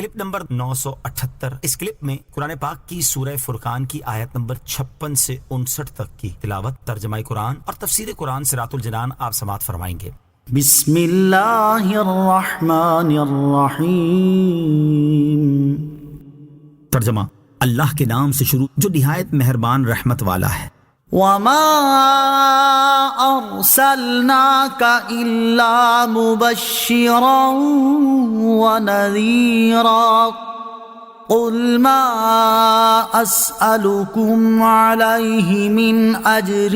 Clip number 978۔ اس clip میں قرآن پاک کی سورہ فرقان کی آیت نمبر 56 سے 59 تک کی تلاوت، ترجمہ قرآن اور تفسیر قرآن صراط الجنان آپ سماعت فرمائیں گے۔ بسم اللہ الرحمن الرحیم۔ ترجمہ، اللہ کے نام سے شروع جو نہایت مہربان رحمت والا ہے۔ وما ارسلناک الا مبشرا ونذیرا قل ما اسألكم علیہ من اجر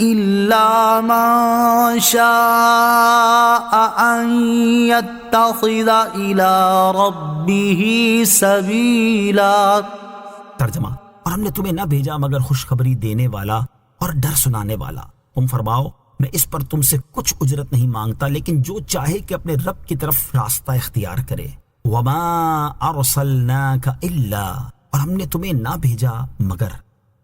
الا من شاء ان يتخذ الى ربه سبیلا۔ ترجمہ، اور ہم نے تمہیں نہ بھیجا مگر خوشخبری دینے والا اور ڈر سنانے والا۔ تم فرماؤ میں اس پر تم سے کچھ اجرت نہیں مانگتا، لیکن جو چاہے کہ اپنے رب کی طرف راستہ اختیار کرے۔ وما ارسلناک الا، اور ہم نے تمہیں نہ بھیجا مگر،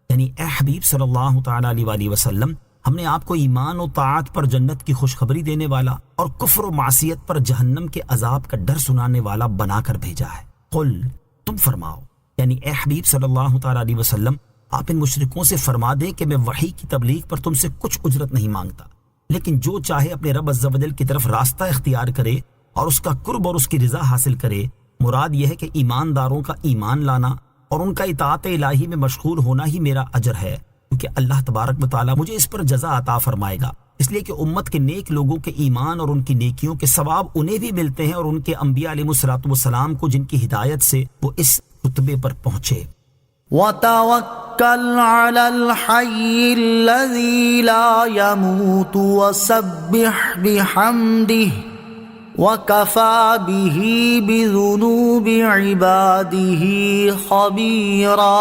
یعنی اے حبیب صلی اللہ تعالی علیہ وآلہ وسلم، ہم نے آپ کو ایمان و طاعت پر جنت کی خوشخبری دینے والا اور کفر و معصیت پر جہنم کے عذاب کا ڈر سنانے والا بنا کر بھیجا ہے۔ قل، تم فرماؤ، یعنی اے حبیب صلی اللہ تعالی علیہ وسلم، آپ ان مشرکوں سے فرما دیں کہ میں وحی کی تبلیغ پر تم سے کچھ اجرت نہیں مانگتا، لیکن جو چاہے اپنے رب عز و جل کی طرف راستہ اختیار کرے اور اس کا قرب اور اس کی رضا حاصل کرے۔ مراد یہ ہے کہ ایمانداروں کا ایمان لانا اور ان کا اطاعت الہی میں مشغول ہونا ہی میرا اجر ہے، کیونکہ اللہ تبارک و تعالی مجھے اس پر جزا عطا فرمائے گا، اس لیے کہ امت کے نیک لوگوں کے ایمان اور ان کی نیکیوں کے ثواب انہیں بھی ملتے ہیں، اور ان کے انبیاء علیہ الصلوۃ والسلام کو جن کی ہدایت سے وہ اس رتبے پر پہنچے۔ وَتَوَكَّلْ عَلَى الْحَيِّ الَّذِي لَا يَمُوتُ وَسَبِّحْ بِحَمْدِهِ وَكَفَى بِهِ بِذُنُوبِ عِبَادِهِ خَبِيرًا۔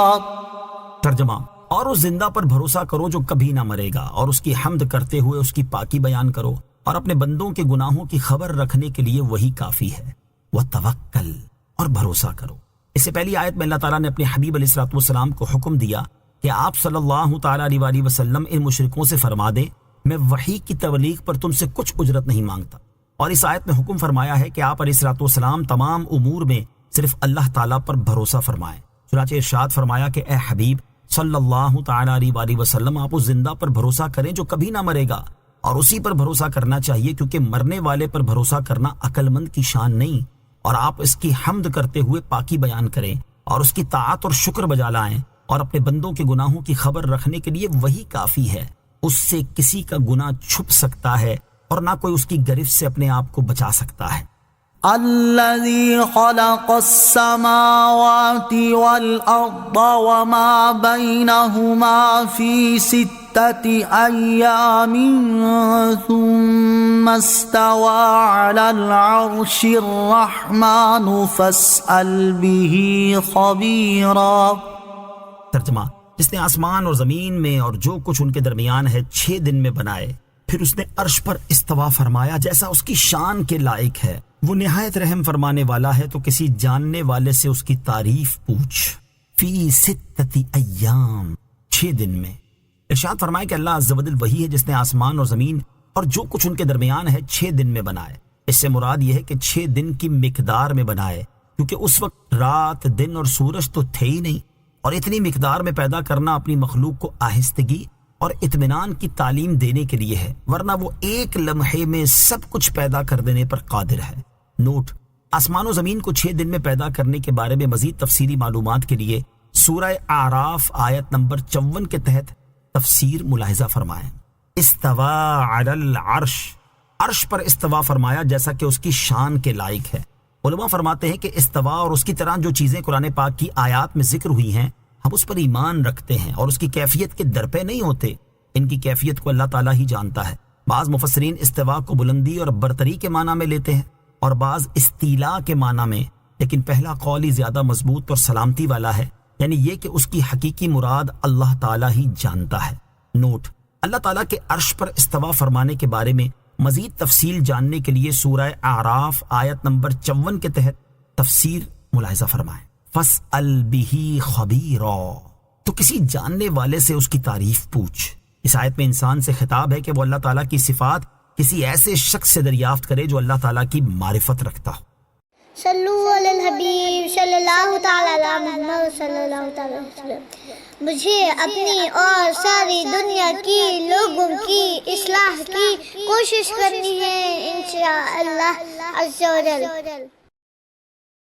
ترجمہ، اور اس زندہ پر بھروسہ کرو جو کبھی نہ مرے گا، اور اس کی حمد کرتے ہوئے اس کی پاکی بیان کرو، اور اپنے بندوں کے گناہوں کی خبر رکھنے کے لیے وہی کافی ہے۔ وَتَوَكَّل، اور بھروسہ کرو۔ اس سے پہلی آیت میں اللہ تعالیٰ نے اپنے حبیب علیہ الصلوۃ والسلام کو حکم دیا کہ آپ صلی اللہ تعالیٰ علیہ وآلہ وسلم ان مشرکوں سے فرما دیں میں وحی کی تبلیغ پر تم سے کچھ اجرت نہیں مانگتا، اور اس آیت میں حکم فرمایا ہے کہ آپ علیہ الصلوۃ والسلام تمام امور میں صرف اللہ تعالیٰ پر بھروسہ فرمائیں۔ چنانچہ ارشاد فرمایا کہ اے حبیب صلی اللہ تعالیٰ علیہ وآلہ وسلم، آپ اس زندہ پر بھروسہ کریں جو کبھی نہ مرے گا، اور اسی پر بھروسہ کرنا چاہیے، کیونکہ مرنے والے پر بھروسہ کرنا عقل مند کی شان نہیں، اور آپ اس کی حمد کرتے ہوئے پاکی بیان کریں اور اس کی طاعت اور شکر بجا لائیں، اور اپنے بندوں کے گناہوں کی خبر رکھنے کے لیے وہی کافی ہے۔ اس سے کسی کا گناہ چھپ سکتا ہے اور نہ کوئی اس کی گرفت سے اپنے آپ کو بچا سکتا ہے۔ الذي خلق السماوات والأرض وما بينهما في 6 أيام ثم استوى على العرش الرحمن فاسأل به خبيرا۔ ترجمہ، جس نے آسمان اور زمین میں اور جو کچھ ان کے درمیان ہے 6 دن میں بنائے، پھر اس نے عرش پر استوا فرمایا جیسا اس کی شان کے لائق ہے۔ وہ نہایت رحم فرمانے والا ہے، تو کسی جاننے والے سے اس کی تعریف پوچھ۔ فی 6 ایام، 6 دن میں۔ ارشاد فرمائے کہ اللہ عز و جل وہی ہے جس نے آسمان اور زمین اور جو کچھ ان کے درمیان ہے 6 دن میں بنائے۔ اس سے مراد یہ ہے کہ 6 دن کی مقدار میں بنائے، کیونکہ اس وقت رات، دن اور سورج تو تھے ہی نہیں، اور اتنی مقدار میں پیدا کرنا اپنی مخلوق کو آہستگی اور اطمینان کی تعلیم دینے کے لیے ہے، ورنہ وہ ایک لمحے میں سب کچھ پیدا کر دینے پر قادر ہے۔ نوٹ: آسمان و زمین کو 6 دن میں پیدا کرنے کے بارے میں مزید تفصیلی معلومات کے لیے سورہ اعراف آیت نمبر 54 کے تحت تفسیر ملاحظہ فرمائیں۔ استوا علی العرش، عرش پر استوا فرمایا جیسا کہ اس کی شان کے لائق ہے۔ علماء فرماتے ہیں کہ استوا اور اس کی طرح جو چیزیں قرآن پاک کی آیات میں ذکر ہوئی ہیں، ہم اس پر ایمان رکھتے ہیں اور اس کی کیفیت کے درپے نہیں ہوتے، ان کی کیفیت کو اللہ تعالیٰ ہی جانتا ہے۔ بعض مفسرین استوا کو بلندی اور برتری کے معنی میں لیتے ہیں، اور بعض استیلا کے معنی میں، لیکن پہلا قول ہی زیادہ مضبوط اور سلامتی والا ہے، یعنی یہ کہ اس کی حقیقی مراد اللہ تعالیٰ ہی جانتا ہے۔ نوٹ: اللہ تعالیٰ کے عرش پر استوا فرمانے کے بارے میں مزید تفصیل جاننے کے لیے سورہ اعراف آیت نمبر 54 کے تحت تفسیر ملاحظہ فرمائیں۔ فَاسْأَلْ بِهِ خَبِيرًا، تو کسی جاننے والے سے اس کی تعریف پوچھ۔ اس آیت میں انسان سے خطاب ہے کہ وہ اللہ تعالیٰ کی صفات کسی ایسے شخص سے دریافت کرے جو اللہ تعالیٰ کی معرفت رکھتا ہو۔ صلو علی الحبیب صلی اللہ تعالی وسلم. مجھے اپنی اور ساری دنیا کی لوگوں کی اصلاح کی کوشش کرنی ہے انشاءاللہ عز و جل.